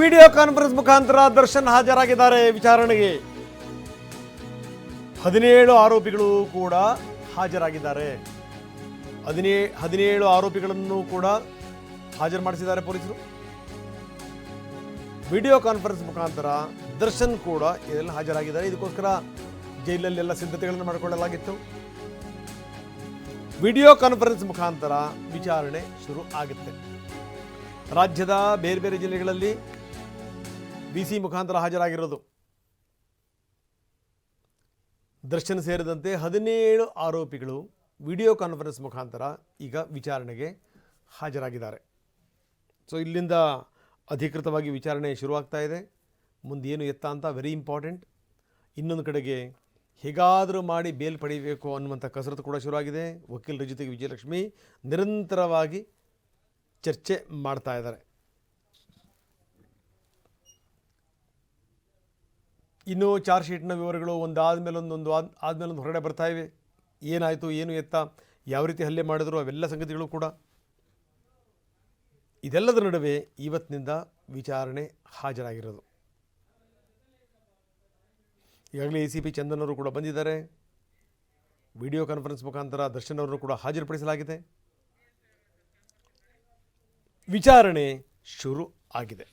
Video conference ಮುಖಾಂತರ ದರ್ಶನ್ ಹಾಜರಾಗಿದ್ದಾರೆ ವಿಚಾರಣೆಗೆ. 17 ಆರೋಪಿಗಳು ಕೂಡ ಹಾಜರಾಗಿದ್ದಾರೆ. 17 ಆರೋಪಿಗಳನ್ನು ಕೂಡ ಹಾಜರು ಮಾಡಿಸಿದ್ದಾರೆ ಪೊಲೀಸರು. ವಿಡಿಯೋ ಕಾನ್ಫರೆನ್ಸ್ ಮುಖಾಂತರ ದರ್ಶನ್ ಕೂಡ ಇದೆಲ್ಲ ಹಾಜರಾಗಿದ್ದಾರೆ. ಇದಕ್ಕೋಸ್ಕರ ಜೈಲಲ್ಲಿ ಎಲ್ಲ ಸಿದ್ಧತೆಗಳನ್ನು ಮಾಡಿಕೊಳ್ಳಲಾಗಿತ್ತು. ವಿಡಿಯೋ ಕಾನ್ಫರೆನ್ಸ್ ಮುಖಾಂತರ ವಿಚಾರಣೆ ಶುರು ಆಗುತ್ತೆ. ರಾಜ್ಯದ ಬೇರೆ ಬೇರೆ ಜಿಲ್ಲೆಗಳಲ್ಲಿ ಬಿಸಿ ಮುಖಾಂತರ ಹಾಜರಾಗಿರೋದು ದರ್ಶನ್ ಸೇರಿದಂತೆ 17 ಆರೋಪಿಗಳು ವಿಡಿಯೋ ಕಾನ್ಫರೆನ್ಸ್ ಮುಖಾಂತರ ಈಗ ವಿಚಾರಣೆಗೆ ಹಾಜರಾಗಿದ್ದಾರೆ. ಸೊ ಇಲ್ಲಿಂದ ಅಧಿಕೃತವಾಗಿ ವಿಚಾರಣೆ ಶುರುವಾಗ್ತಾ ಇದೆ. ಮುಂದೇನು ಎತ್ತ ಅಂತ ವೆರಿ ಇಂಪಾರ್ಟೆಂಟ್. ಇನ್ನೊಂದು ಕಡೆಗೆ ಹೇಗಾದರೂ ಮಾಡಿ ಬೇಲ್ ಪಡೆಯಬೇಕು ಅನ್ನುವಂಥ ಕಸರತ್ತು ಕೂಡ ಶುರುವಾಗಿದೆ. ವಕೀಲರ ಜೊತೆಗೆ ವಿಜಯಲಕ್ಷ್ಮಿ ನಿರಂತರವಾಗಿ ಚರ್ಚೆ ಮಾಡ್ತಾ ಇದ್ದಾರೆ. ಇನ್ನು ಚಾರ್ಜ್ ಶೀಟ್ನ ವಿವರಗಳು ಒಂದಾದಮೇಲೊಂದು ಹೊರಗಡೆ ಬರ್ತಾ ಇವೆ. ಏನಾಯಿತು, ಏನು ಎತ್ತ, ಯಾವ ರೀತಿ ಹಲ್ಲೆ ಮಾಡಿದ್ರು, ಅವೆಲ್ಲ ಸಂಗತಿಗಳು ಕೂಡ. ಇದೆಲ್ಲದರ ನಡುವೆ ಇವತ್ತಿನಿಂದ ವಿಚಾರಣೆ ಹಾಜರಾಗಿರೋದು. ಈಗಾಗಲೇ ACP ಚಂದನ್ ಅವರು ಕೂಡ ಬಂದಿದ್ದಾರೆ. ವಿಡಿಯೋ ಕಾನ್ಫರೆನ್ಸ್ ಮುಖಾಂತರ ದರ್ಶನ್ ಅವರನ್ನು ಕೂಡ ಹಾಜರುಪಡಿಸಲಾಗಿದೆ. ವಿಚಾರಣೆ ಶುರು ಆಗಿದೆ.